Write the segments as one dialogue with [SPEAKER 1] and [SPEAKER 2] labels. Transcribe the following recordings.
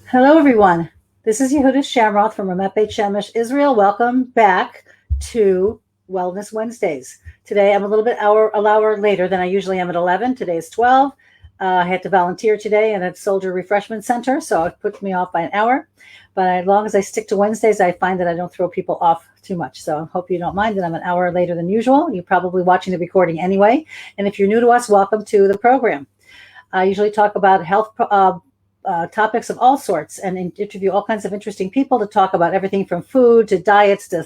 [SPEAKER 1] Hello, everyone. This is Yehuda Shamroth from Ramat Beit Shemesh, Israel. Welcome back to Wellness Wednesdays. Today, I'm a little bit an hour later than I usually am at 11. Today is 12. I had to volunteer today at a Soldier Refreshment Center, so it put me off by an hour. But as long as I stick to Wednesdays, I find that I don't throw people off too much. So I hope you don't mind that I'm an hour later than usual. You're probably watching the recording anyway. And if you're new to us, welcome to the program. I usually talk about health topics of all sorts and interview all kinds of interesting people to talk about everything from food to diets to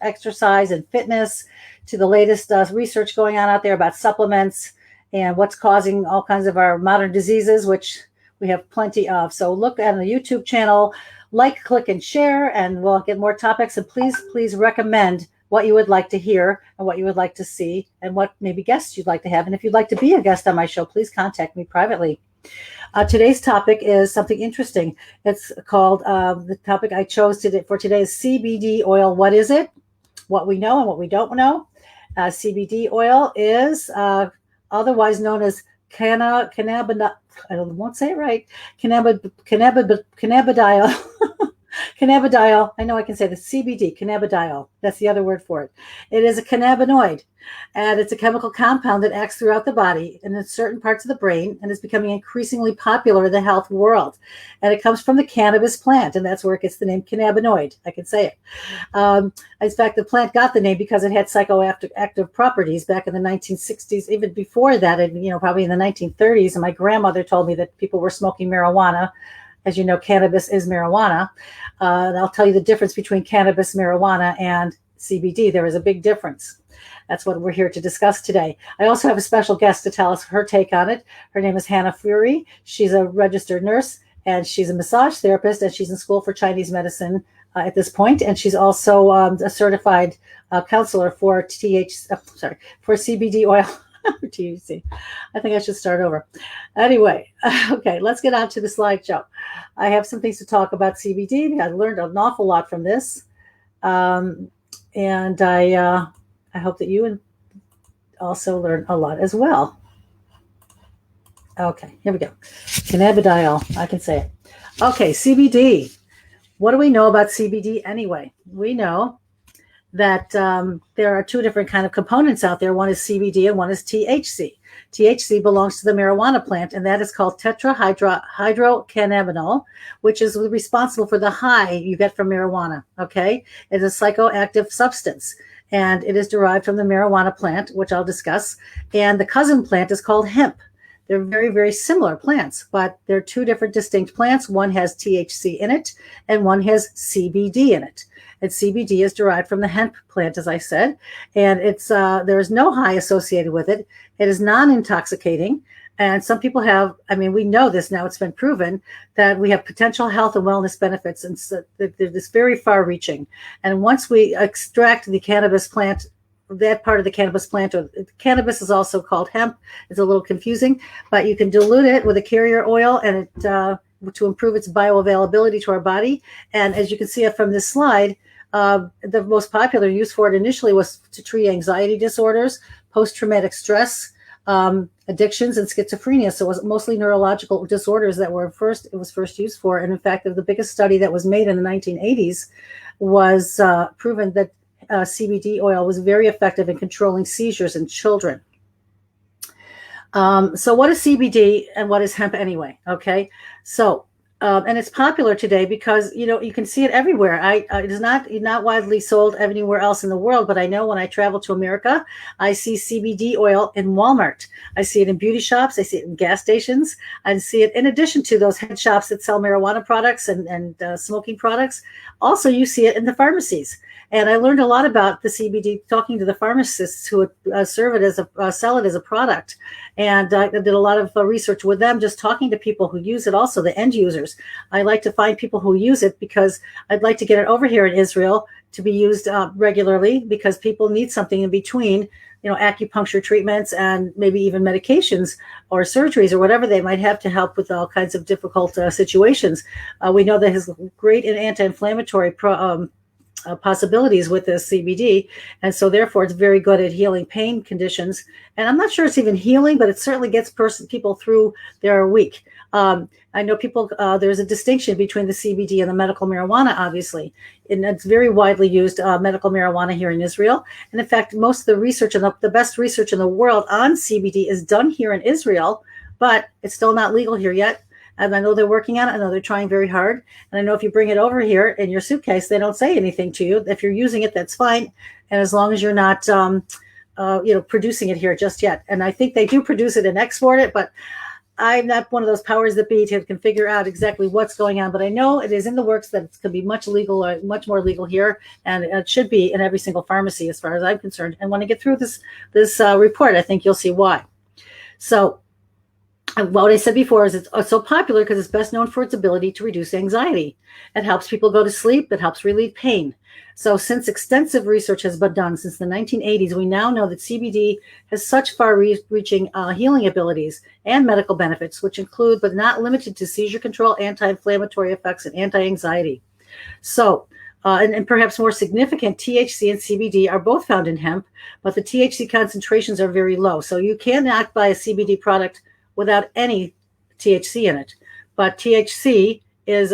[SPEAKER 1] exercise and fitness to the latest research going on out there about supplements and what's causing all kinds of our modern diseases, which we have plenty of. So look at the YouTube channel, like, click, and share, and we'll get more topics. And please recommend what you would like to hear and what you would like to see and what maybe guests you'd like to have. And if you'd like to be a guest on my show, please contact me privately. Today's topic is something interesting. It's called, the topic I chose for today is CBD oil. What is it? What we know and what we don't know. CBD oil is otherwise known as cannabidiol. I won't say it right. Cannabidiol. Cannabidiol. I know I can say the CBD, cannabidiol. That's the other word for it. It is a cannabinoid, and it's a chemical compound that acts throughout the body and in certain parts of the brain, and is becoming increasingly popular in the health world. And it comes from the cannabis plant, and that's where it gets the name cannabinoid. I can say it. In fact, the plant got the name because it had psychoactive properties back in the 1960s, even before that, and probably in the 1930s. And my grandmother told me that people were smoking marijuana. As you know, cannabis is marijuana. And I'll tell you the difference between cannabis, marijuana, and CBD. There is a big difference. That's what we're here to discuss today. I also have a special guest to tell us her take on it. Her name is Hannah Furie. She's a registered nurse, and she's a massage therapist, and she's in school for Chinese medicine at this point. And she's also a certified counselor for CBD oil. THC. I think I should start over. Anyway, okay, let's get on to the slideshow. I have some things to talk about CBD. I learned an awful lot from this, and I hope that you also learn a lot as well. Okay, here we go. Cannabidiol. I can say it. Okay, CBD. What do we know about CBD anyway? We know that there are two different kind of components out there. One is CBD and one is THC. THC belongs to the marijuana plant, and that is called tetrahydrocannabinol, which is responsible for the high you get from marijuana, okay? It is a psychoactive substance, and it is derived from the marijuana plant, which I'll discuss, and the cousin plant is called hemp. They're very, very similar plants, but they're two different distinct plants. One has THC in it, and one has CBD in it. And CBD is derived from the hemp plant, as I said, and there is no high associated with it. It is non-intoxicating, and some people have, we know this now, it's been proven that we have potential health and wellness benefits, and so they're this very far-reaching. And once we extract the cannabis plant, that part of the cannabis plant, or cannabis is also called hemp, it's a little confusing, but you can dilute it with a carrier oil, and it to improve its bioavailability to our body. And as you can see from this slide, the most popular use for it initially was to treat anxiety disorders, post-traumatic stress, addictions, and schizophrenia. So it was mostly neurological disorders that it was first used for. And in fact, the biggest study that was made in the 1980s was proven that CBD oil was very effective in controlling seizures in children. So what is CBD and what is hemp anyway? Okay, so and it's popular today because you can see it everywhere. It is not widely sold anywhere else in the world, but I know when I travel to America, I see CBD oil in Walmart. I see it in beauty shops. I see it in gas stations. I see it in addition to those head shops that sell marijuana products and smoking products. Also, you see it in the pharmacies. And I learned a lot about the CBD talking to the pharmacists who would sell it as a product. And I did a lot of research with them, just talking to people who use it, also the end users. I like to find people who use it because I'd like to get it over here in Israel to be used regularly, because people need something in between, acupuncture treatments and maybe even medications or surgeries or whatever they might have to help with all kinds of difficult situations. We know that it has great anti-inflammatory possibilities with this CBD, and so therefore it's very good at healing pain conditions. And I'm not sure it's even healing, but it certainly gets people through their week. I know people, there's a distinction between the CBD and the medical marijuana, obviously, and it's very widely used, medical marijuana here in Israel. And in fact, most of the research and the best research in the world on CBD is done here in Israel, but it's still not legal here yet. And I know they're working on it. I know they're trying very hard. And I know if you bring it over here in your suitcase, they don't say anything to you. If you're using it, that's fine. And as long as you're not, producing it here just yet. And I think they do produce it and export it, but I'm not one of those powers that be can figure out exactly what's going on. But I know it is in the works that it's going to be much more legal here. And it should be in every single pharmacy as far as I'm concerned. And when I get through this report, I think you'll see why. So, what I said before is it's so popular because it's best known for its ability to reduce anxiety. It helps people go to sleep. It helps relieve pain. So since extensive research has been done since the 1980s, we now know that CBD has such far-reaching healing abilities and medical benefits, which include but not limited to seizure control, anti-inflammatory effects, and anti-anxiety. So, and perhaps more significant, THC and CBD are both found in hemp, but the THC concentrations are very low. So you cannot buy a CBD product without any THC in it. But THC is,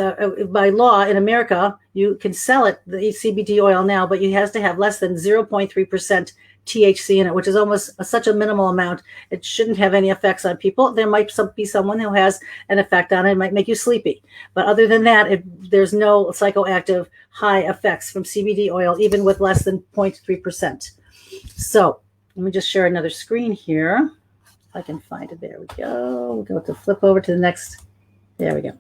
[SPEAKER 1] by law in America, you can sell it, the CBD oil now, but it has to have less than 0.3% THC in it, which is almost such a minimal amount. It shouldn't have any effects on people. There might be someone who has an effect on it. It might make you sleepy. But other than that, there's no psychoactive high effects from CBD oil, even with less than 0.3%. So let me just share another screen here. If I can find it. There we go. We'll go to flip over to the next. There we go.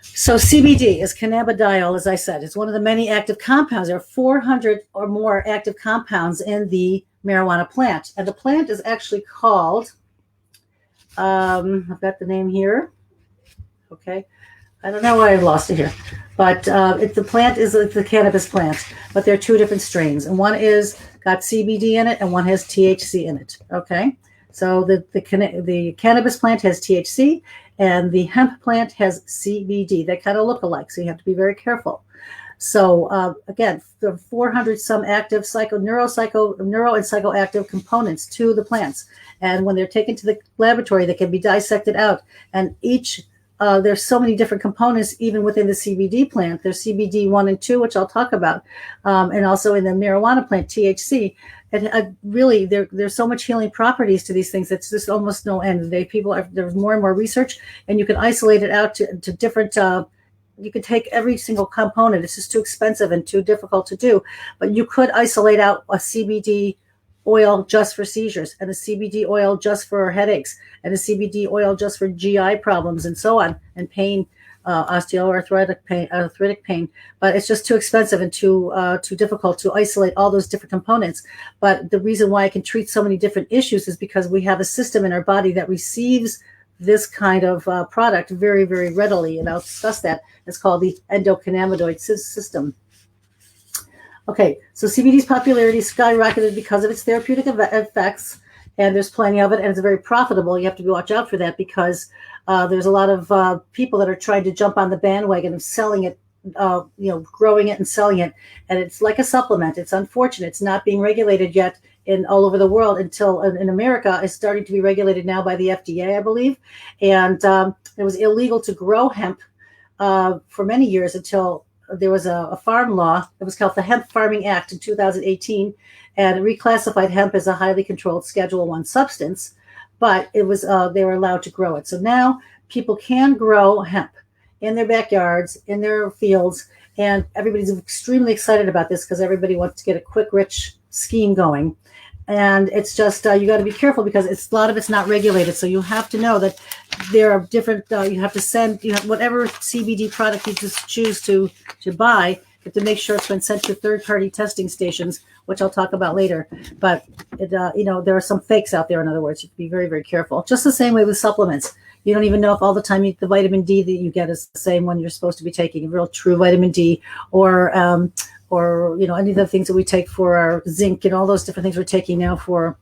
[SPEAKER 1] So CBD is cannabidiol, as I said. It's one of the many active compounds. There are 400 or more active compounds in the marijuana plant. And the plant is actually called, I've got the name here. Okay. I don't know why I lost it here. But the plant is the cannabis plant. But there are two different strains. And one is got CBD in it and one has THC in it. Okay. So the cannabis plant has THC and the hemp plant has CBD. They kind of look alike, so you have to be very careful. So again, there are 400 some active neuro and psychoactive components to the plants. And when they're taken to the laboratory, they can be dissected out. And there's so many different components even within the CBD plant. There's CBD 1 and 2, which I'll talk about, and also in the marijuana plant, THC. And really, there's so much healing properties to these things. It's just almost no end. There's more and more research, and you can isolate it out to different. You could take every single component. It's just too expensive and too difficult to do. But you could isolate out a CBD oil just for seizures, and a CBD oil just for headaches, and a CBD oil just for GI problems, and so on, and pain. Osteoarthritic pain, but it's just too expensive and too difficult to isolate all those different components. But the reason why I can treat so many different issues is because we have a system in our body that receives this kind of product very, very readily, and I'll discuss that. It's called the endocannabinoid system. Okay, so CBD's popularity skyrocketed because of its therapeutic effects, and there's plenty of it, and it's very profitable. You have to watch out for that because there's a lot of people that are trying to jump on the bandwagon of selling it, growing it and selling it. And it's like a supplement. It's unfortunate. It's not being regulated yet all over the world until in America. It's starting to be regulated now by the FDA, I believe. And it was illegal to grow hemp for many years until there was a farm law. It was called the Hemp Farming Act in 2018. And it reclassified hemp as a highly controlled Schedule I substance. But it was they were allowed to grow it. So now people can grow hemp in their backyards, in their fields, and everybody's extremely excited about this because everybody wants to get a quick, rich scheme going. And it's just you got to be careful because a lot of it's not regulated. So you have to know that there are different. You have to whatever CBD product you just choose to buy. You have to make sure it's been sent to third-party testing stations, which I'll talk about later. But there are some fakes out there. In other words, you have to be very, very careful. Just the same way with supplements. You don't even know if all the time the vitamin D that you get is the same one you're supposed to be taking, real true vitamin D, or any of the things that we take for our zinc and all those different things we're taking now for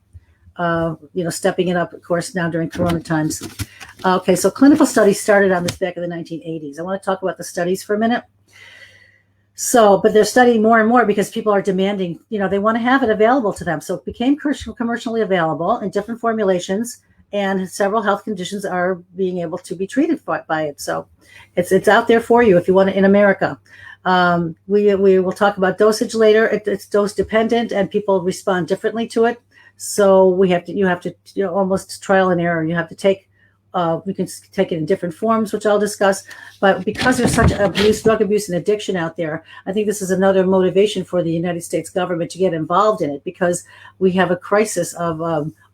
[SPEAKER 1] stepping it up, of course, now during Corona times. Okay, so clinical studies started on this back in the 1980s. I want to talk about the studies for a minute. So, but they're studying more and more because people are demanding, they want to have it available to them. So it became commercially available in different formulations. and several health conditions are being able to be treated by it. So it's out there for you if you want it in America. We will talk about dosage later. It's dose dependent, and people respond differently to it. So you have to almost trial and error. You have to take. We can take it in different forms, which I'll discuss. But because there's such drug abuse, and addiction out there, I think this is another motivation for the United States government to get involved in it, because we have a crisis of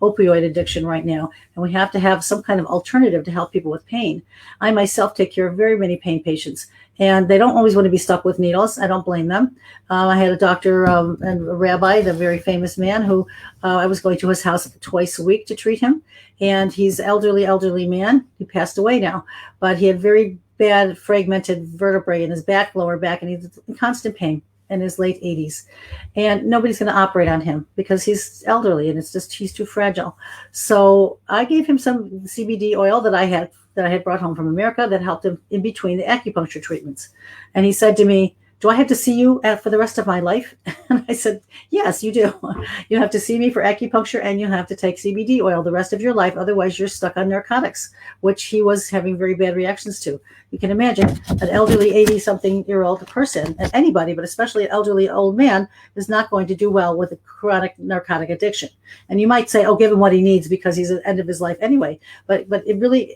[SPEAKER 1] opioid addiction right now, and we have to have some kind of alternative to help people with pain. I myself take care of very many pain patients, and they don't always want to be stuck with needles. I don't blame them. I had a doctor and a rabbi, the very famous man, who I was going to his house twice a week to treat him. And he's elderly man. He passed away now, but he had very bad fragmented vertebrae in his lower back, and he's in constant pain in his late 80s. And nobody's going to operate on him because he's elderly, and he's too fragile. So I gave him some CBD oil that I had brought home from America that helped him in between the acupuncture treatments. And he said to me, "Do I have to see you for the rest of my life?" And I said, "Yes, you do. You have to see me for acupuncture, and you have to take CBD oil the rest of your life. Otherwise, you're stuck on narcotics," which he was having very bad reactions to. You can imagine an elderly 80-something-year-old person, and anybody, but especially an elderly old man, is not going to do well with a chronic narcotic addiction. And you might say, "Oh, give him what he needs because he's at the end of his life anyway." But it really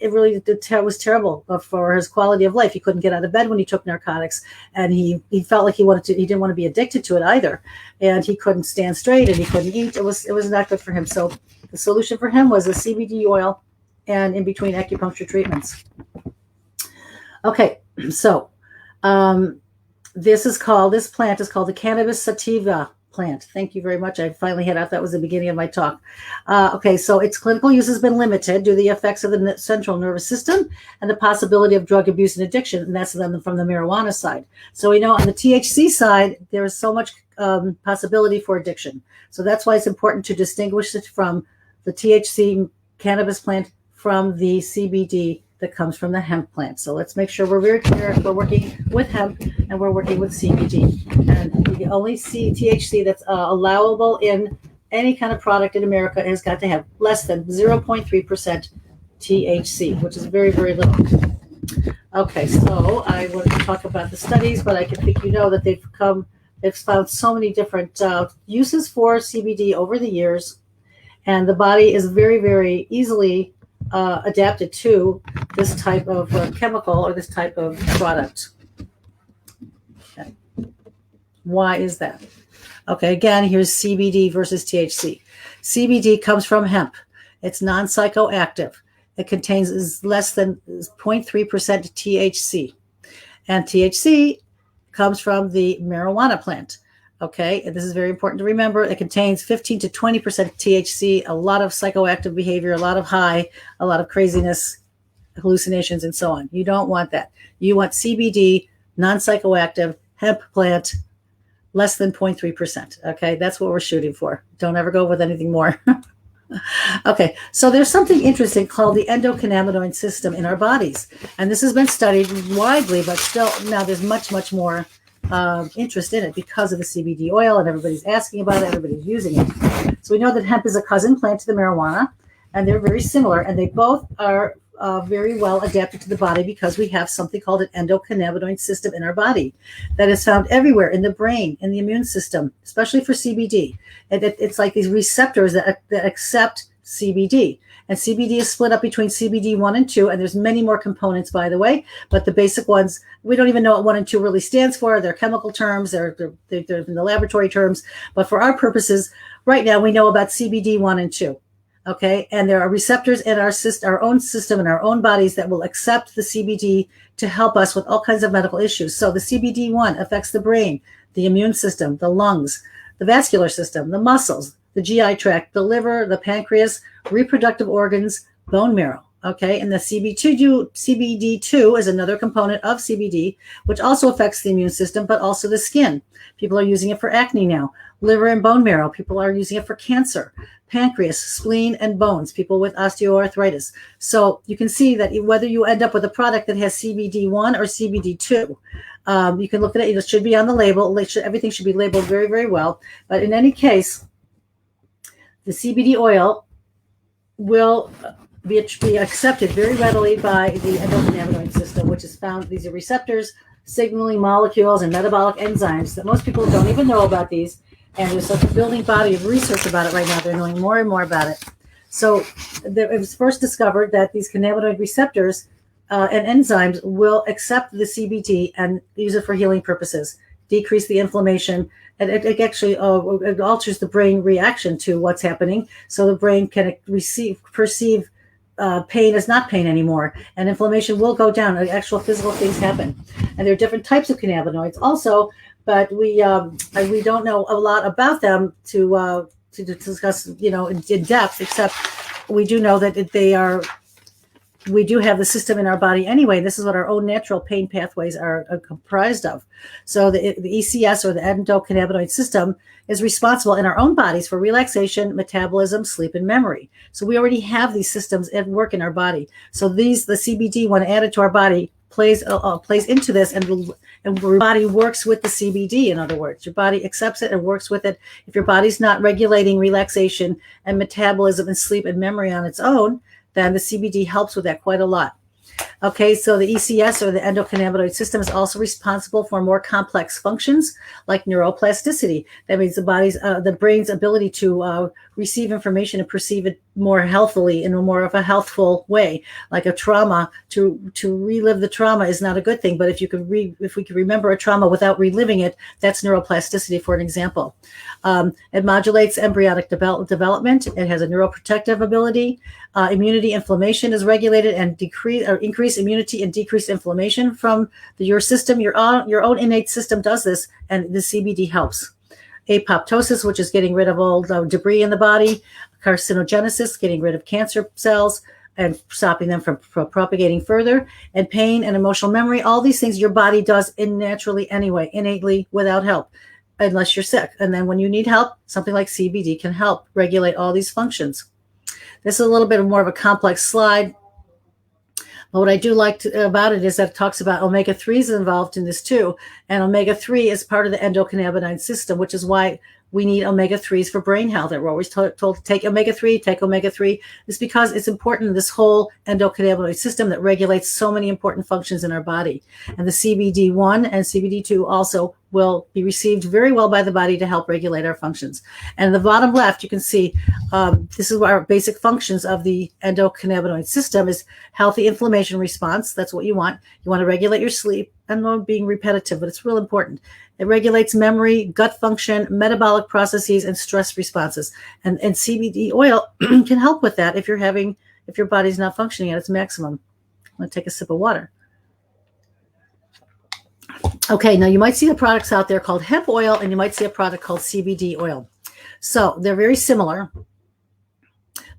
[SPEAKER 1] was terrible for his quality of life. He couldn't get out of bed when he took narcotics, and he felt like he didn't want to be addicted to it either. And he couldn't stand straight, and he couldn't eat. It was not good for him. So the solution for him was a CBD oil and in between acupuncture treatments. Okay, so this plant is called the Cannabis sativa plant. Thank you very much. I finally hit out. That was the beginning of my talk. Okay, so its clinical use has been limited due to the effects of the central nervous system and the possibility of drug abuse and addiction, and that's from the marijuana side. So we know on the THC side, there is so much possibility for addiction. So that's why it's important to distinguish it from the THC cannabis plant from the CBD that comes from the hemp plant. So let's make sure we're very clear. We're working with hemp and we're working with CBD. And the only THC that's allowable in any kind of product in America has got to have less than 0.3% THC, which is very, very little. Okay, so I want to talk about the studies, but I think you know that they've found so many different uses for CBD over the years. And the body is very, very easily adapted to this type of chemical or this type of product. Okay. Why is that? Okay, again, here's CBD versus THC. CBD comes from hemp. It's non-psychoactive. It contains less than 0.3% THC. And THC comes from the marijuana plant. Okay, and this is very important to remember. It contains 15 to 20% THC, a lot of psychoactive behavior, a lot of high, a lot of craziness, hallucinations, and so on. You don't want that. You want CBD, non-psychoactive, hemp plant, less than 0.3%. Okay, that's what we're shooting for. Don't ever go with anything more. Okay, so there's something interesting called the endocannabinoid system in our bodies. And this has been studied widely, but still now there's much, much more interest in it because of the CBD oil, and everybody's asking about it, everybody's using it. So we know that hemp is a cousin plant to the marijuana, and they're very similar, and they both are very well adapted to the body because we have something called an endocannabinoid system in our body that is found everywhere in the brain, in the immune system, especially for CBD. And it's like these receptors that accept CBD. And CBD is split up between CBD 1 and 2, and there's many more components, by the way. But the basic ones, we don't even know what 1 and 2 really stands for. They're chemical terms. They're in the laboratory terms. But for our purposes, right now, we know about CBD 1 and 2. Okay, and there are receptors in our own system, in our own bodies that will accept the CBD to help us with all kinds of medical issues. So the CBD1 affects the brain, the immune system, the lungs, the vascular system, the muscles, the GI tract, the liver, the pancreas, reproductive organs, bone marrow. Okay, and the CBD2 is another component of CBD, which also affects the immune system, but also the skin. People are using it for acne now. Liver and bone marrow. People are using it for cancer. Pancreas, spleen, and bones. People with osteoarthritis. So you can see that whether you end up with a product that has CBD1 or CBD2, you can look at it. It should be on the label. Everything should be labeled very, very well. But in any case, the CBD oil will be accepted very readily by the endocannabinoid system, which is found, these are receptors, signaling molecules, and metabolic enzymes that most people don't even know about these. And there's such a building body of research about it right now. They're knowing more and more about it. So it was first discovered that these cannabinoid receptors and enzymes will accept the CBD and use it for healing purposes, decrease the inflammation, and it actually it alters the brain reaction to what's happening. So the brain can perceive pain as not pain anymore, and inflammation will go down. Actual physical things happen. And there are different types of cannabinoids also, but we don't know a lot about them to discuss, in depth, except we do know that we do have the system in our body anyway. This is what our own natural pain pathways are comprised of. So the ECS, or the endocannabinoid system, is responsible in our own bodies for relaxation, metabolism, sleep, and memory. So we already have these systems at work in our body. So the CBD, when added to our body, plays into this, and your body works with the CBD. In other words, your body accepts it and works with it. If your body's not regulating relaxation and metabolism and sleep and memory on its own, then the CBD helps with that quite a lot. Okay, so the ECS, or the endocannabinoid system, is also responsible for more complex functions like neuroplasticity. That means the brain's ability to receive information and perceive it more healthily, in a more of a healthful way. Like a trauma, to relive the trauma is not a good thing, but if we could remember a trauma without reliving it, that's neuroplasticity, for an example. It modulates embryonic development. It has a neuroprotective ability. Immunity, inflammation is regulated, and increase immunity and decrease inflammation from your system. Your own innate system does this, and the CBD helps. Apoptosis, which is getting rid of all the debris in the body. Carcinogenesis, getting rid of cancer cells and stopping them from propagating further. And pain and emotional memory, all these things your body does naturally anyway, innately, without help, unless you're sick. And then when you need help, something like CBD can help regulate all these functions. This is a little bit more of a complex slide. But what I do like about it is that it talks about omega-3s involved in this too. And omega-3 is part of the endocannabinoid system, which is why we need omega-3s for brain health. We're always told to take omega-3, take omega-3. It's because it's important in this whole endocannabinoid system that regulates so many important functions in our body. And the CBD1 and CBD2 also will be received very well by the body to help regulate our functions. And in the bottom left, you can see this is our basic functions of the endocannabinoid system is healthy inflammation response. That's what you want. You want to regulate your sleep. I know I'm being repetitive, but it's real important. It regulates memory, gut function, metabolic processes, and stress responses. And CBD oil can help with that if your body's not functioning at its maximum. I'm going to take a sip of water. Okay, now you might see the products out there called hemp oil, and you might see a product called CBD oil. So they're very similar,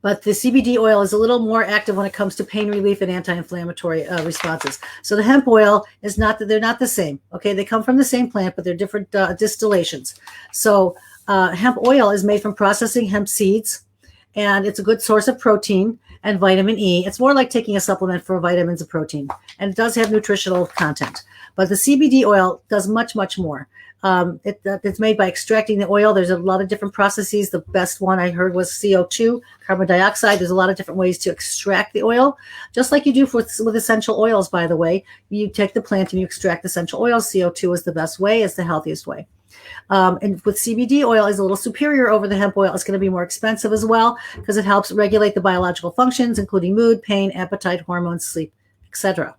[SPEAKER 1] but the CBD oil is a little more active when it comes to pain relief and anti-inflammatory responses. So the hemp oil is they're not the same. Okay, they come from the same plant, but they're different distillations. So hemp oil is made from processing hemp seeds, and it's a good source of protein and vitamin E. It's more like taking a supplement for vitamins and protein, and it does have nutritional content. But the CBD oil does much, much more. It's made by extracting the oil. There's a lot of different processes. The best one I heard was CO2, carbon dioxide. There's a lot of different ways to extract the oil, just like you do with essential oils, by the way. You take the plant and you extract essential oils. CO2 is the best way. It's the healthiest way. And with CBD oil is a little superior over the hemp oil. It's going to be more expensive as well because it helps regulate the biological functions, including mood, pain, appetite, hormones, sleep, etc.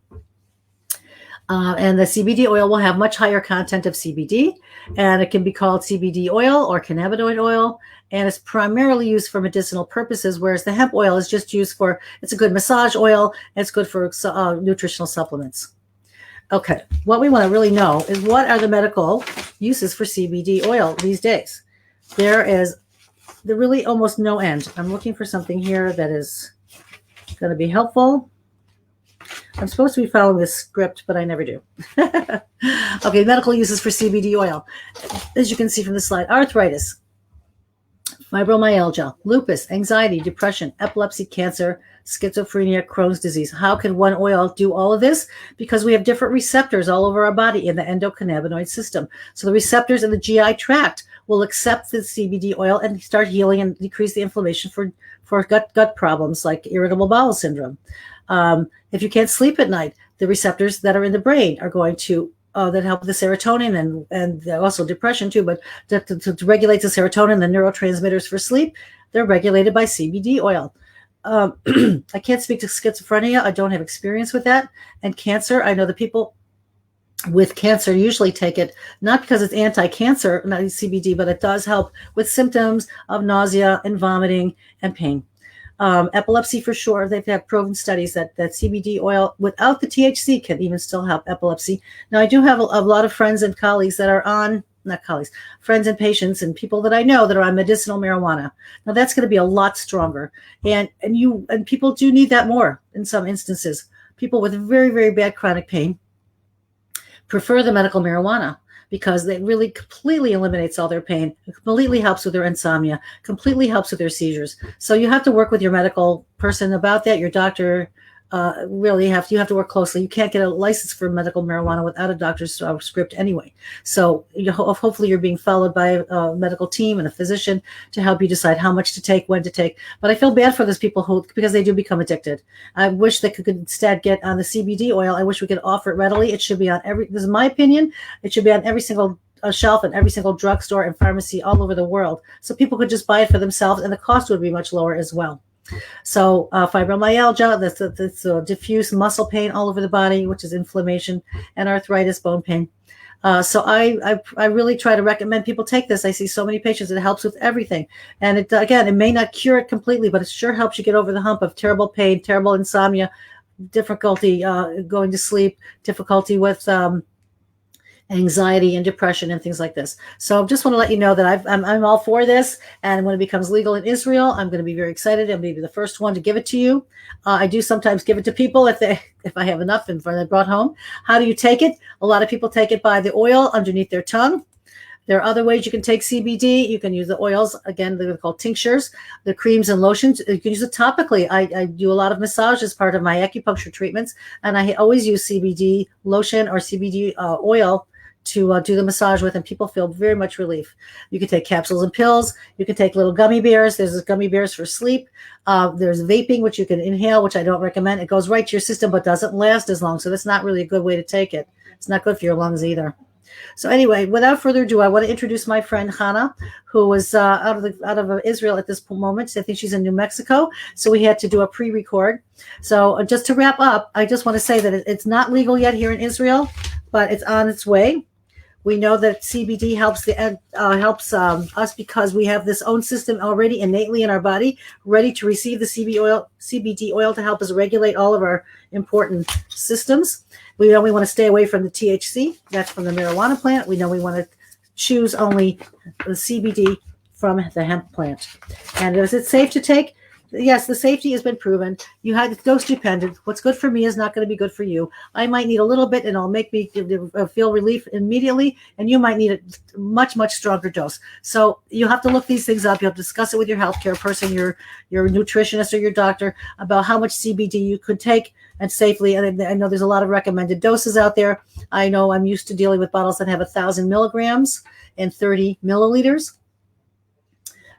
[SPEAKER 1] And the CBD oil will have much higher content of CBD, and it can be called CBD oil or cannabinoid oil, and it's primarily used for medicinal purposes, whereas the hemp oil is just used it's a good massage oil, and it's good for nutritional supplements. Okay, what we want to really know is what are the medical uses for CBD oil these days? There really almost no end. I'm looking for something here that is going to be helpful. I'm supposed to be following this script, but I never do. Okay, medical uses for CBD oil. As you can see from the slide, arthritis, Fibromyalgia, lupus, anxiety, depression, epilepsy, cancer, schizophrenia, Crohn's disease. How can one oil do all of this? Because we have different receptors all over our body in the endocannabinoid system. So the receptors in the GI tract will accept the CBD oil and start healing and decrease the inflammation for gut problems like irritable bowel syndrome. If you can't sleep at night, the receptors that are in the brain are going to that help the serotonin and also depression too, but to regulate the serotonin, the neurotransmitters for sleep, they're regulated by CBD oil. I can't speak to schizophrenia. I don't have experience with that. And cancer, I know the people with cancer usually take it, not because it's anti-cancer, not CBD, but it does help with symptoms of nausea and vomiting and pain. Epilepsy for sure. They've had proven studies that CBD oil without the THC can even still help epilepsy. Now, I do have a lot of friends and colleagues that are on, not colleagues, friends and patients and people that I know that are on medicinal marijuana. Now, that's going to be a lot stronger. And people do need that more in some instances. People with very, very bad chronic pain prefer the medical marijuana, because it really completely eliminates all their pain. It completely helps with their insomnia, completely helps with their seizures. So you have to work with your medical person about that. Your doctor you have to work closely. You can't get a license for medical marijuana without a doctor's script anyway. So hopefully you're being followed by a medical team and a physician to help you decide how much to take, when to take. But I feel bad for those people because they do become addicted. I wish they could instead get on the CBD oil. I wish we could offer it readily. It should be on this is my opinion, it should be on every single shelf in every single drugstore and pharmacy all over the world. So people could just buy it for themselves and the cost would be much lower as well. So fibromyalgia, that's diffuse muscle pain all over the body, which is inflammation, and arthritis, bone pain. So I really try to recommend people take this. I see so many patients. It helps with everything. And it may not cure it completely, but it sure helps you get over the hump of terrible pain, terrible insomnia, difficulty going to sleep, difficulty with anxiety and depression and things like this. So just want to let you know that I'm all for this. And when it becomes legal in Israel, I'm going to be very excited. I'm going to be the first one to give it to you. I do sometimes give it to people if I have enough and I brought home. How do you take it? A lot of people take it by the oil underneath their tongue. There are other ways you can take CBD. You can use the oils. Again, they're called tinctures, the creams and lotions. You can use it topically. I do a lot of massage as part of my acupuncture treatments. And I always use CBD lotion or CBD oil to do the massage with, and people feel very much relief. You can take capsules and pills. You can take little gummy bears. There's gummy bears for sleep. There's vaping, which you can inhale, which I don't recommend. It goes right to your system, but doesn't last as long. So that's not really a good way to take it. It's not good for your lungs either. So anyway, without further ado, I want to introduce my friend Hannah, who is out of Israel at this moment. I think she's in New Mexico. So we had to do a pre-record. So just to wrap up, I just want to say that it's not legal yet here in Israel, but it's on its way. We know that CBD helps us because we have this own system already innately in our body, ready to receive the CBD oil to help us regulate all of our important systems. We know we want to stay away from the THC. That's from the marijuana plant. We know we want to choose only the CBD from the hemp plant. And is it safe to take? Yes, the safety has been proven. You had dose dependent. What's good for me is not going to be good for you. I might need a little bit and it'll make me feel relief immediately. And you might need a much, much stronger dose. So you have to look these things up. You have to discuss it with your healthcare person, your nutritionist or your doctor about how much CBD you could take and safely. And I know there's a lot of recommended doses out there. I know I'm used to dealing with bottles that have 1,000 milligrams and 30 milliliters,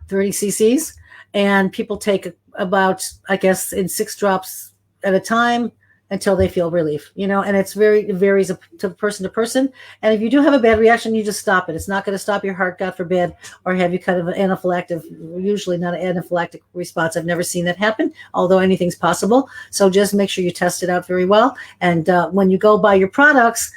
[SPEAKER 1] 30 cc's. And people take about, I guess, in 6 drops at a time until they feel relief, and it varies to person to person. And if you do have a bad reaction, you just stop it. It's not going to stop your heart, God forbid, or have you kind of an anaphylactic, usually not an anaphylactic response. I've never seen that happen, although anything's possible. So just make sure you test it out very well. And when you go buy your products,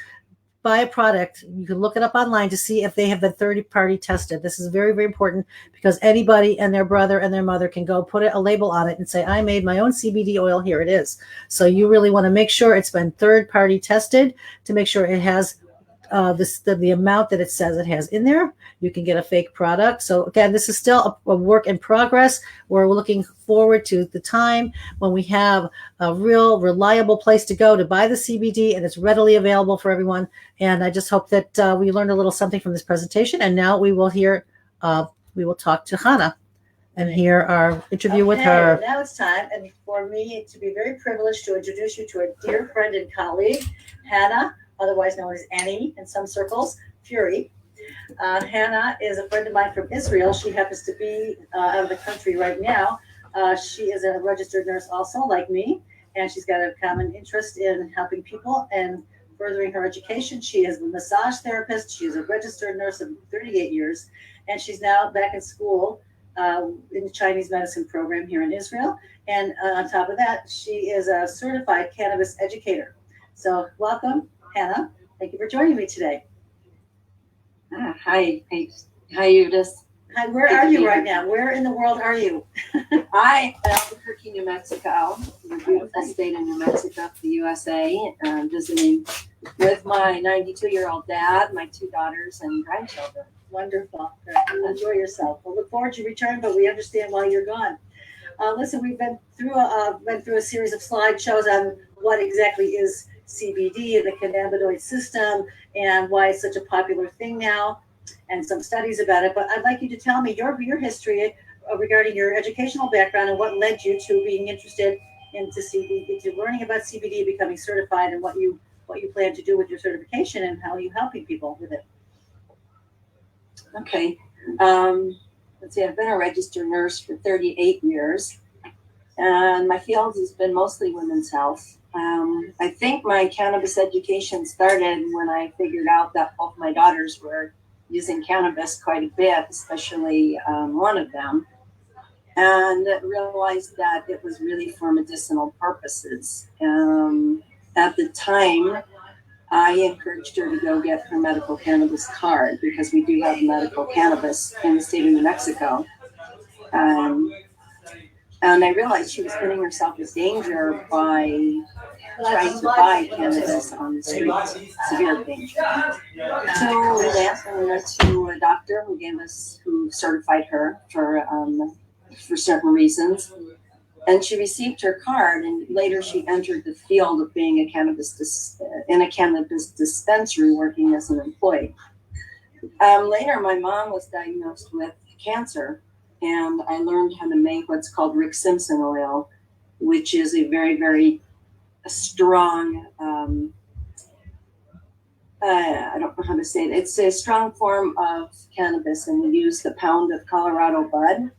[SPEAKER 1] buy a product, you can look it up online to see if they have been third-party tested. This is very, very important because anybody and their brother and their mother can go put a label on it and say, I made my own CBD oil, here it is. So you really want to make sure it's been third-party tested to make sure it has the amount that it says it has in there. You can get a fake product. So again, this is still a work in progress. We're looking forward to the time when we have a real reliable place to go to buy the CBD and it's readily available for everyone. And I just hope that we learned a little something from this presentation. And now we will talk to Hannah. and hear our interview with her.
[SPEAKER 2] Now it's time, and for me to be very privileged to introduce you to a dear friend and colleague, Hannah, otherwise known as Annie in some circles, Furie. Hannah is a friend of mine from Israel. She happens to be out of the country right now. She is a registered nurse also, like me, and she's got a common interest in helping people and furthering her education. She is a massage therapist. She is a registered nurse of 38 years, and she's now back in school in the Chinese medicine program here in Israel. And on top of that, she is a certified cannabis educator. So welcome, Hannah. Thank you for joining me today.
[SPEAKER 3] Hi, Eudice.
[SPEAKER 2] Hi, where are you right now? Where in the world are you?
[SPEAKER 3] I am in Albuquerque, New Mexico, the beautiful state of New Mexico, the USA, visiting with my 92-year-old dad, my 2 daughters, and grandchildren.
[SPEAKER 2] Wonderful. Enjoy yourself. We'll look forward to your return, but we understand why you're gone. Listen, we've been through a series of slideshows on what exactly is CBD and the cannabinoid system and why it's such a popular thing now, and some studies about it. But I'd like you to tell me your history regarding your educational background and what led you to being interested into CBD, to learning about CBD, becoming certified, and what you plan to do with your certification and how you're helping people with it.
[SPEAKER 3] Okay. Let's see, I've been a registered nurse for 38 years, and my field has been mostly women's health. I think my cannabis education started when I figured out that both my daughters were using cannabis quite a bit, especially one of them, and realized that it was really for medicinal purposes. At the time, I encouraged her to go get her medical cannabis card because we do have medical cannabis in the state of New Mexico. And I realized she was putting herself in danger by trying to buy cannabis on the streets, severe danger. So we went to a doctor who certified her for certain reasons. And she received her card, and later she entered the field of being in a cannabis dispensary, working as an employee. Later, my mom was diagnosed with cancer, and I learned how to make what's called Rick Simpson oil, which is a very, very strong, I don't know how to say it. It's a strong form of cannabis, and we used a pound of Colorado bud.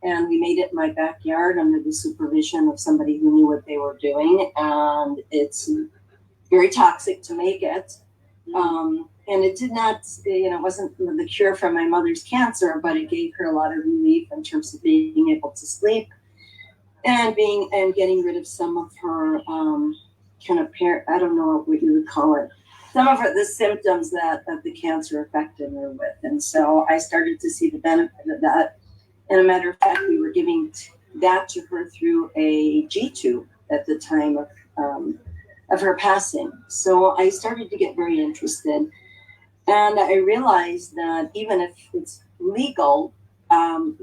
[SPEAKER 3] And we made it in my backyard under the supervision of somebody who knew what they were doing. And it's very toxic to make it. And it did not, it wasn't the cure for my mother's cancer, but it gave her a lot of relief in terms of being able to sleep and getting rid of some of her I don't know what you would call it, some of the symptoms that the cancer affected her with. And so I started to see the benefit of that. And a matter of fact, we were giving that to her through a G-tube at the time of her passing. So I started to get very interested. And I realized that even if it's legal,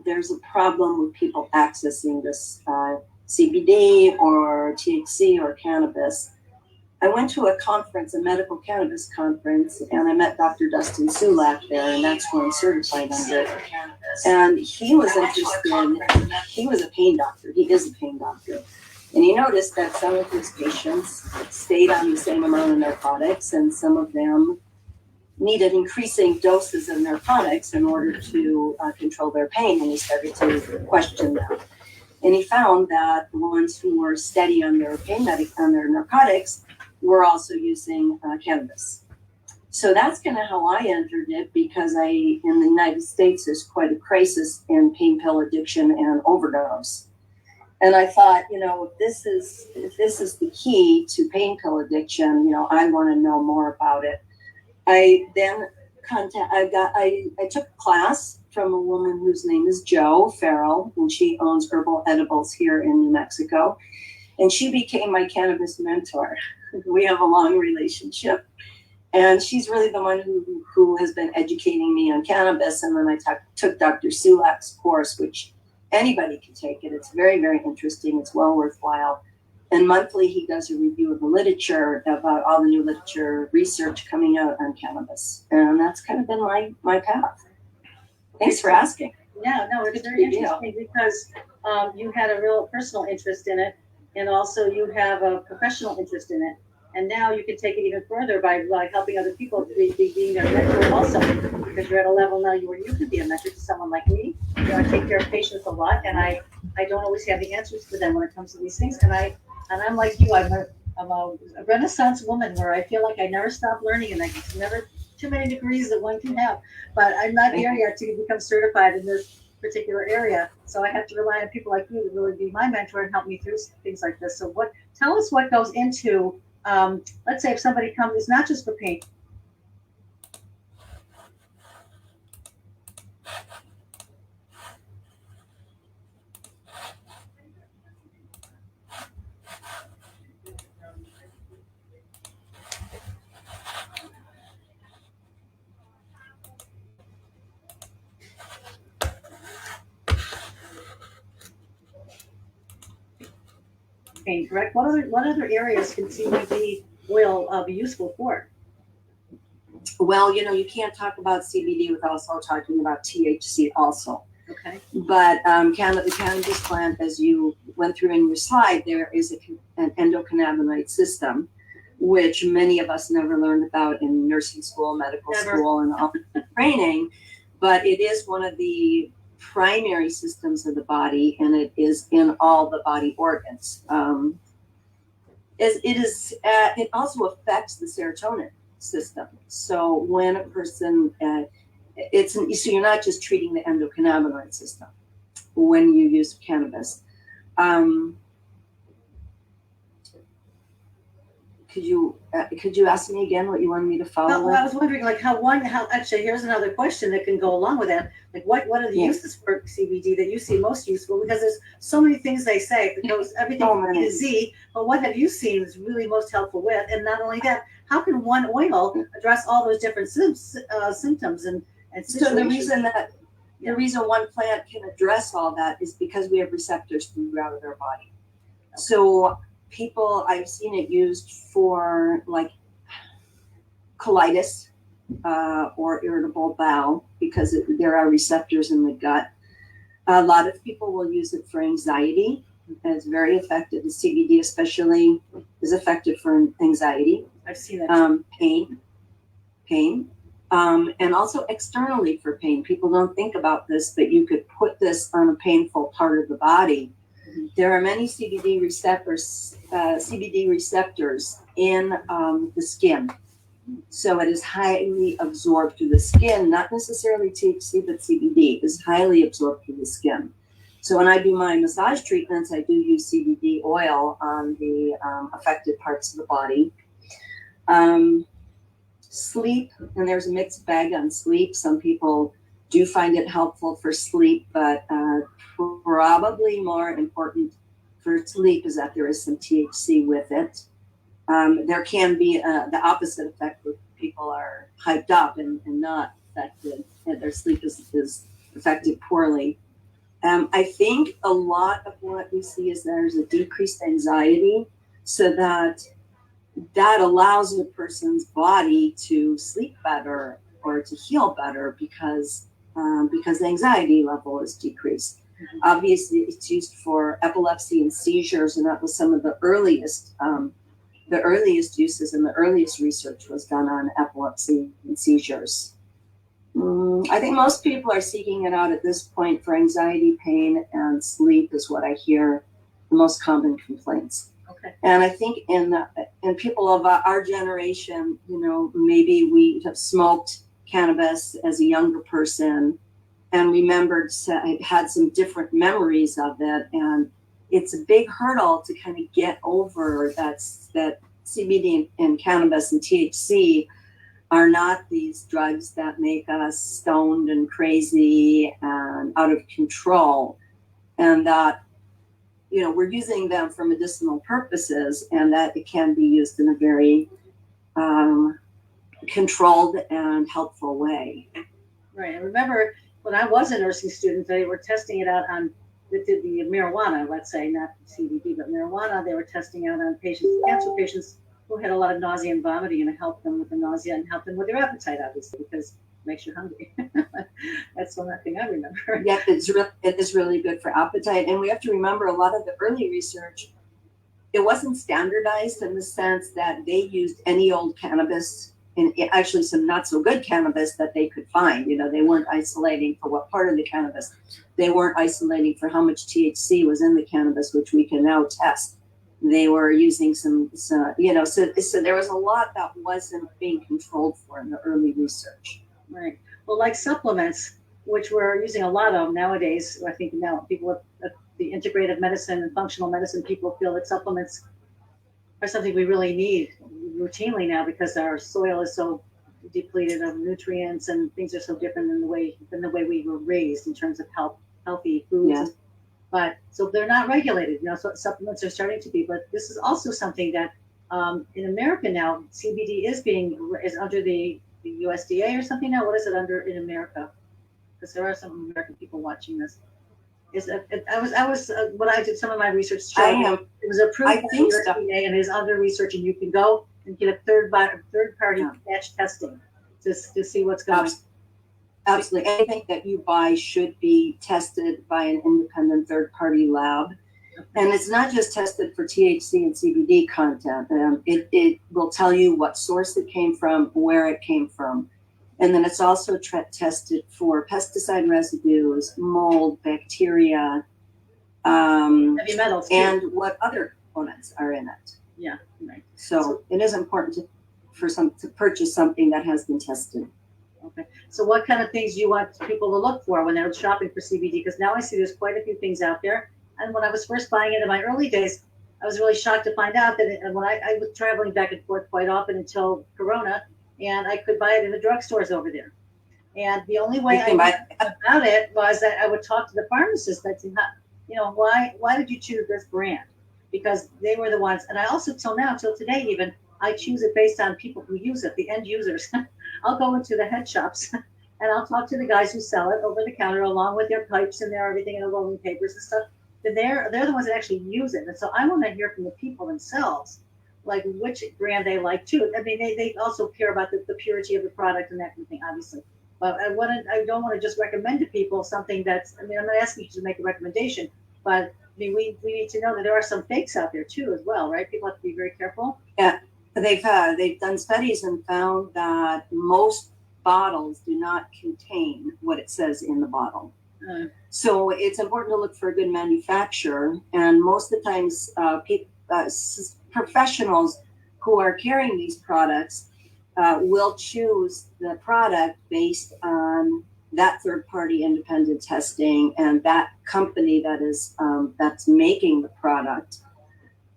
[SPEAKER 3] there's a problem with people accessing this CBD or THC or cannabis. I went to a conference, a medical cannabis conference, and I met Dr. Dustin Sulak there, and that's who I'm certified under. And he was interested, he was a pain doctor, he is a pain doctor. And he noticed that some of his patients stayed on the same amount of narcotics, and some of them needed increasing doses of narcotics in order to control their pain, and he started to question them. And he found that the ones who were steady on their on their narcotics were also using cannabis. So that's kind of how I entered it, because in the United States, there's quite a crisis in pain pill addiction and overdose. And I thought, if this is the key to pain pill addiction, I want to know more about it. I then I took a class from a woman whose name is Jo Farrell, and she owns Herbal Edibles here in New Mexico. And she became my cannabis mentor. We have a long relationship. And she's really the one who has been educating me on cannabis. And then I took Dr. Sulak's course, which anybody can take it. It's very, very interesting. It's well worthwhile. And monthly, he does a review of the literature about all the new literature research coming out on cannabis. And that's kind of been my path. Thanks for asking.
[SPEAKER 2] Yeah, no, it's
[SPEAKER 3] It's a
[SPEAKER 2] very
[SPEAKER 3] big deal.
[SPEAKER 2] interesting because you had a real personal interest in it, and also you have a professional interest in it. And now you can take it even further by like helping other people, being their mentor also, because you're at a level now where you can be a mentor to someone like me. You know, I take care of patients a lot, and I don't always have the answers for them when it comes to these things. And I'm like you, I'm a Renaissance woman where I feel like I never stop learning, and I just never too many degrees that one can have, but I'm not there yet to become certified in this particular area. So I have to rely on people like you to really be my mentor and help me through things like this. So tell us what goes into, let's say if somebody comes, it's not just for pain. Pain, correct? What other areas can CBD oil be useful for?
[SPEAKER 3] Well, you can't talk about CBD without also talking about THC also.
[SPEAKER 2] Okay.
[SPEAKER 3] But the cannabis plant, as you went through in your slide, there is an endocannabinoid system, which many of us never learned about in nursing school, medical school, and all the training. But it is one of the primary systems of the body, and it is in all the body organs. It also affects the serotonin system. So when a person, so you're not just treating the endocannabinoid system when you use cannabis. Could you ask me again what you wanted me to follow?
[SPEAKER 2] Well, I was wondering, like, how actually, here's another question that can go along with that. Like, what are the uses for CBD that you see most useful? Because there's so many things they say that goes everything from A to Z. But what have you seen is really most helpful with? And not only that, how can one oil address all those different symptoms and situations?
[SPEAKER 3] So the reason one plant can address all that is because we have receptors throughout our body. Okay. So I've seen it used for like colitis or irritable bowel because there are receptors in the gut. A lot of people will use it for anxiety. It's very effective. The CBD especially is effective for anxiety.
[SPEAKER 2] I've seen that.
[SPEAKER 3] Pain. And also externally for pain. People don't think about this, but you could put this on a painful part of the body. There are many CBD receptors in the skin. So it is highly absorbed through the skin, not necessarily THC, but CBD is highly absorbed through the skin. So when I do my massage treatments, I do use CBD oil on the affected parts of the body. Sleep, and there's a mixed bag on sleep. Some people do find it helpful for sleep, but probably more important for sleep is that there is some THC with it. There can be the opposite effect where people are hyped up and not affected, and their sleep is affected poorly. I think a lot of what we see is there's a decreased anxiety, so that allows a person's body to sleep better or to heal better because the anxiety level is decreased. Mm-hmm. Obviously, it's used for epilepsy and seizures, and that was some of the earliest uses and the earliest research was done on epilepsy and seizures. I think most people are seeking it out at this point for anxiety, pain, and sleep is what I hear the most common complaints.
[SPEAKER 2] Okay.
[SPEAKER 3] And I think in people of our generation, maybe we have smoked cannabis as a younger person and had some different memories of it. And it's a big hurdle to kind of get over that CBD and cannabis and THC are not these drugs that make us stoned and crazy and out of control. And that we're using them for medicinal purposes, and that it can be used in a very controlled and helpful way.
[SPEAKER 2] Right. I remember when I was a nursing student, they were testing it out on the marijuana, let's say, not CBD, but marijuana. They were testing out on cancer patients who had a lot of nausea and vomiting, and it helped them with the nausea and helped them with their appetite, obviously, because
[SPEAKER 1] makes you hungry. That's one thing I remember.
[SPEAKER 3] Yeah, it is really good for appetite. And we have to remember a lot of the early research, it wasn't standardized in the sense that they used any old cannabis, and actually some not so good cannabis that they could find. You know, they weren't isolating for what part of the cannabis. They weren't isolating for how much THC was in the cannabis, which we can now test. They were using some you know, so there was a lot that wasn't being controlled for in the early research.
[SPEAKER 1] Right. Well, like supplements, which we're using a lot of nowadays. I think now people with the integrative medicine and functional medicine people feel that supplements are something we really need routinely now because our soil is so depleted of nutrients and things are so different than the way we were raised in terms of healthy foods.
[SPEAKER 3] Yeah.
[SPEAKER 1] But so they're not regulated, you know. So supplements are starting to be. But this is also something that in America now, CBD is under the USDA or something now. What is it under in America? Because there are some American people watching this. I was when I did some of my research showed it was approved by the USDA and is under research, and you can go and get a third party batch testing to see what's going on.
[SPEAKER 3] Absolutely. Anything that you buy should be tested by an independent third-party lab. And it's not just tested for THC and CBD content. It will tell you what source it came from, where it came from. And then it's also tested for pesticide residues, mold, bacteria,
[SPEAKER 1] heavy metals too,
[SPEAKER 3] and what other components are in it.
[SPEAKER 1] Yeah, right.
[SPEAKER 3] So it is important to purchase something that has been tested.
[SPEAKER 1] Okay. So what kind of things do you want people to look for when they're shopping for CBD? Because now I see there's quite a few things out there. And when I was first buying it in my early days, I was really shocked to find out that when I was traveling back and forth quite often until Corona, and I could buy it in the drugstores over there. And the only way I knew about it was that I would talk to the pharmacist that said, you know, why did you choose this brand? Because they were the ones. And I also, till today even, I choose it based on people who use it, the end users. I'll go into the head shops and I'll talk to the guys who sell it over the counter along with their pipes and their everything and the rolling papers and stuff. They're the ones that actually use it. And so I want to hear from the people themselves, like which brand they like too. I mean, they also care about the purity of the product and that kind of thing, obviously. But I don't want to just recommend to people something that's, I mean, I'm not asking you to make a recommendation, but I mean, we need to know that there are some fakes out there too as well, right? People have to be very careful.
[SPEAKER 3] Yeah. They've done studies and found that most bottles do not contain what it says in the bottle. So it's important to look for a good manufacturer. And most of the times, professionals who are carrying these products will choose the product based on that third-party independent testing and that company that is that's making the product.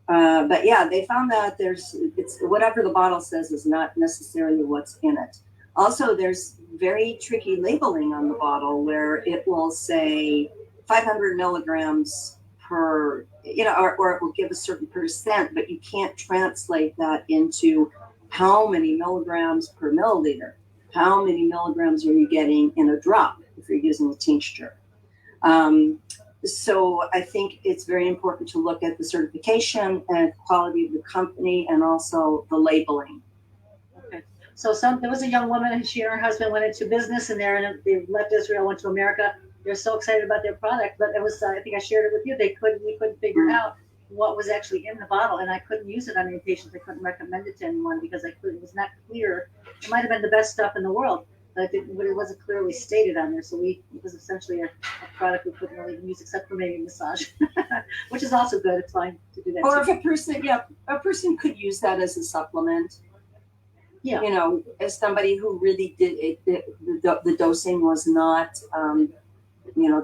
[SPEAKER 3] But yeah, they found that it's whatever the bottle says is not necessarily what's in it. Also, there's very tricky labeling on the bottle where it will say 500 milligrams per, you know, or it will give a certain percent, but you can't translate that into how many milligrams per milliliter. How many milligrams are you getting in a drop if you're using a tincture? So I think it's very important to look at the certification and quality of the company and also the labeling.
[SPEAKER 1] Okay. So there was a young woman and she and her husband went into business and they left Israel, went to America. They're so excited about their product, but it was, I think I shared it with you. We couldn't figure out what was actually in the bottle, and I couldn't use it on any patients. I couldn't recommend it to anyone because it was not clear. It might have been the best stuff in the world, but it wasn't clearly stated on there. So it was essentially a product we couldn't really use except for maybe massage, which is also good. It's fine to do that.
[SPEAKER 3] Or if a person could use that as a supplement.
[SPEAKER 1] Yeah.
[SPEAKER 3] You know, as somebody who really did it, the dosing was not,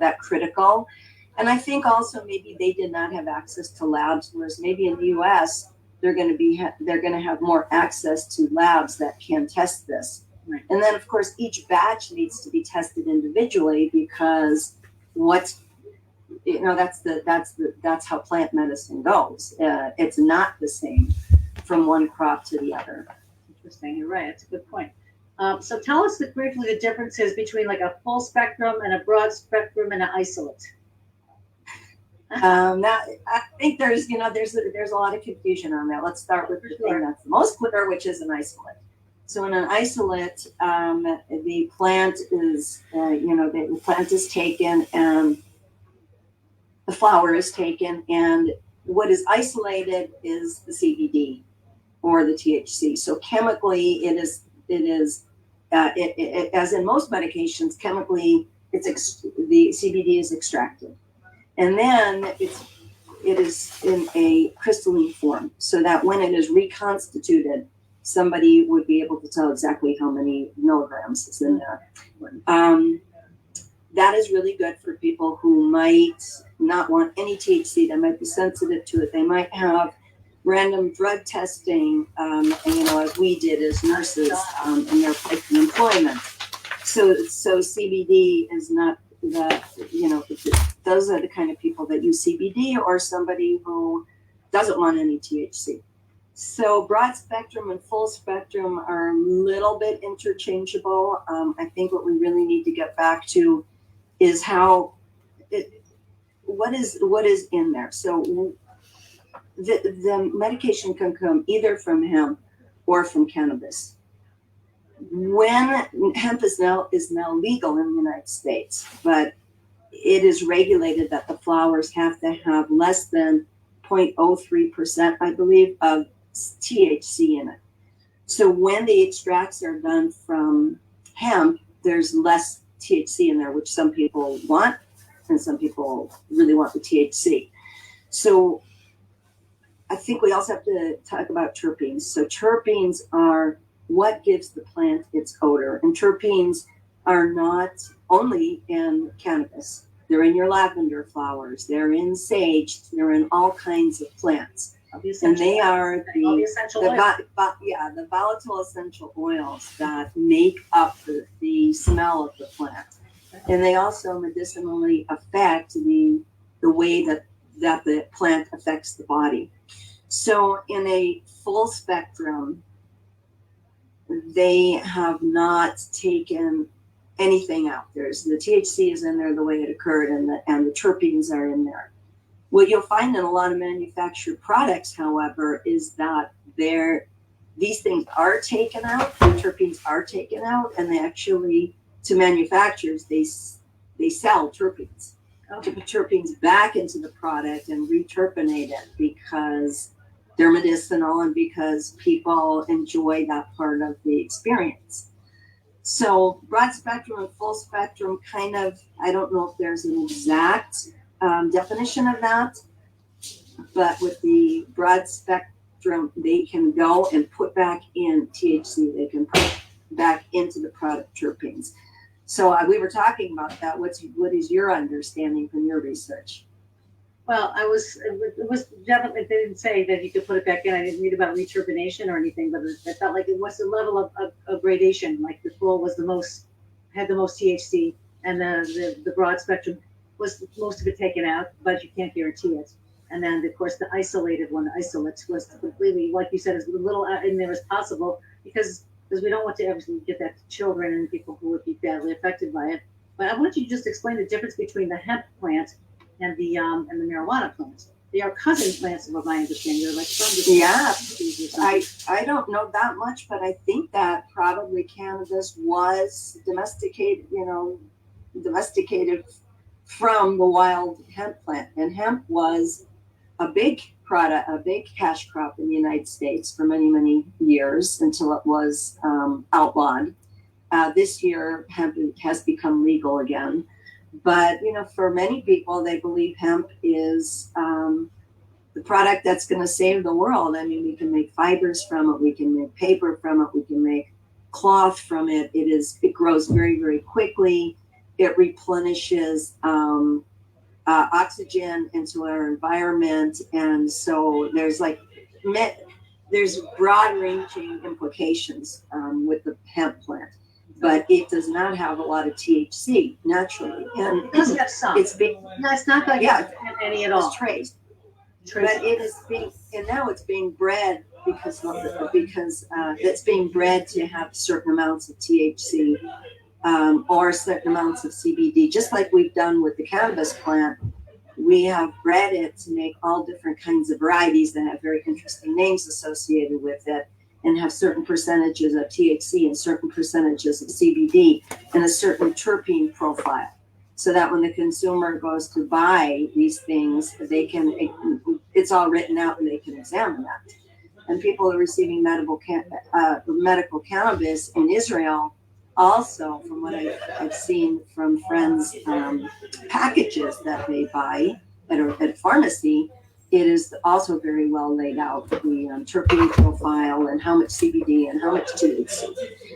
[SPEAKER 3] that critical. And I think also maybe they did not have access to labs, whereas maybe in the U.S. they're going to have more access to labs that can test this.
[SPEAKER 1] Right.
[SPEAKER 3] And then of course each batch needs to be tested individually because that's how plant medicine goes. It's not the same from one crop to the other.
[SPEAKER 1] Interesting. You're right. That's a good point. So tell us briefly the differences between like a full spectrum and a broad spectrum and an isolate.
[SPEAKER 3] Now, I think there's a lot of confusion on that. Let's start with the thing that's the most clear, which is an isolate. So in an isolate, the plant is, the plant is taken and the flower is taken, and what is isolated is the CBD or the THC. So chemically, as in most medications, chemically, the CBD is extracted, and then it is in a crystalline form, so that when it is reconstituted, somebody would be able to tell exactly how many milligrams is in there. That is really good for people who might not want any THC. They might be sensitive to it. They might have random drug testing, as we did as nurses in their employment. So CBD is not those are the kind of people that use CBD, or somebody who doesn't want any THC. So broad spectrum and full spectrum are a little bit interchangeable. I think what we really need to get back to is what is in there. So the medication can come either from hemp or from cannabis. When hemp is now legal in the United States, but it is regulated that the flowers have to have less than 0.03%, I believe, of THC in it. So when the extracts are done from hemp, there's less THC in there, which some people want, and some people really want the THC. So I think we also have to talk about terpenes. So terpenes are what gives the plant its odor. And terpenes are not only in cannabis. They're in your lavender flowers. They're in sage. They're in all kinds of plants. And they are the volatile essential oils that make up the smell of the plant. And they also medicinally affect the way that the plant affects the body. So in a full spectrum, they have not taken anything out. There's the THC is in there the way it occurred, and the terpenes are in there. What you'll find in a lot of manufactured products, however, is that these things are taken out, the terpenes are taken out, and they actually, to manufacturers, they sell terpenes. To put terpenes back into the product and re-terpenate it because they're medicinal and because people enjoy that part of the experience. So broad spectrum and full spectrum kind of, I don't know if there's an exact definition of that, but with the broad spectrum, they can go and put back in THC, they can put back into the product terpenes. So we were talking about that. What is your understanding from your research?
[SPEAKER 1] Well, it was definitely, they didn't say that you could put it back in. I didn't read about returbanation or anything, but it felt like it was a level of gradation. Like the full was had the most THC, and the broad spectrum was most of it taken out, but you can't guarantee it. And then, of course, the isolated one, the isolates, was completely, like you said, as little in there as possible, because we don't want to ever get that to children and people who would be badly affected by it. But I want you to just explain the difference between the hemp plant and the marijuana plant. They are cousin plants, from what my understanding. They're like from the
[SPEAKER 3] I don't know that much, but I think that probably cannabis was domesticated from the wild hemp plant, and hemp was a big product, a big cash crop in the United States for many, many years until it was outlawed. This year, hemp has become legal again. But, for many people, they believe hemp is the product that's going to save the world. I mean, we can make fibers from it. We can make paper from it. We can make cloth from it. It grows very, very quickly. It replenishes oxygen into our environment. And so there's broad-ranging implications with the hemp plant. But it does not have a lot of THC naturally, and
[SPEAKER 1] it does have some.
[SPEAKER 3] It's
[SPEAKER 1] not like any at all.
[SPEAKER 3] It's traced, but it is now it's being bred because it's being bred to have certain amounts of THC or certain amounts of CBD, just like we've done with the cannabis plant. We have bred it to make all different kinds of varieties that have very interesting names associated with it. and have certain percentages of THC and certain percentages of CBD and a certain terpene profile. So that when the consumer goes to buy these things, it's all written out and they can examine that. And people are receiving medical cannabis in Israel also, from what I've seen from friends, packages that they buy at a pharmacy, it is also very well laid out, the terpene profile and how much CBD and how much THC.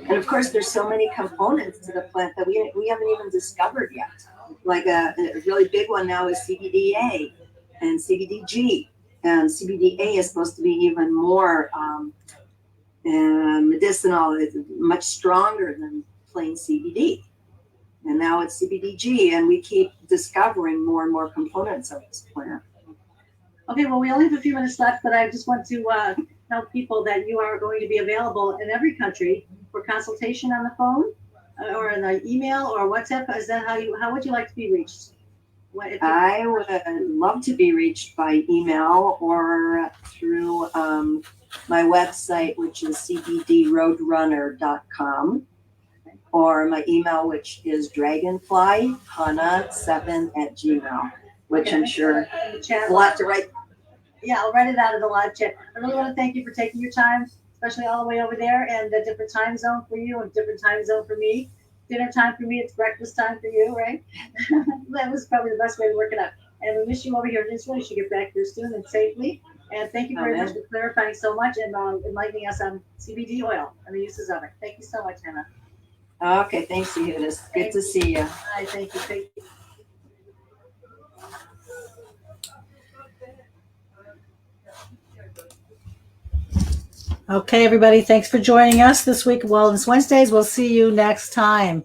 [SPEAKER 3] And of course, there's so many components to the plant that we haven't even discovered yet. Like a really big one now is CBDA and CBDG. And CBDA is supposed to be even more medicinal. It's much stronger than plain CBD. And now it's CBDG, and we keep discovering more and more components of this plant.
[SPEAKER 2] Okay, well, we only have a few minutes left, but I just want to tell people that you are going to be available in every country for consultation on the phone or in the email or WhatsApp. Is that how would you like to be reached?
[SPEAKER 3] I would love to be reached by email or through my website, which is cbdroadrunner.com, or my email, which is dragonflyhana7@gmail, which I'm sure we'll have to write.
[SPEAKER 2] Yeah, I'll write it out of the live chat. I really want to thank you for taking your time, especially all the way over there, and a different time zone for you and different time zone for me. Dinner time for me, it's breakfast time for you, right? That was probably the best way to work it out. And we miss you over here in Israel. You should get back here soon and safely. And thank you very much for clarifying so much and enlightening us on CBD oil and the uses of it. Thank you so much, Hannah.
[SPEAKER 3] Okay, thanks, Yehudis. Good to see you.
[SPEAKER 2] Hi, thank you. Thank you.
[SPEAKER 1] Okay, everybody, thanks for joining us this week of Wellness Wednesdays. We'll see you next time.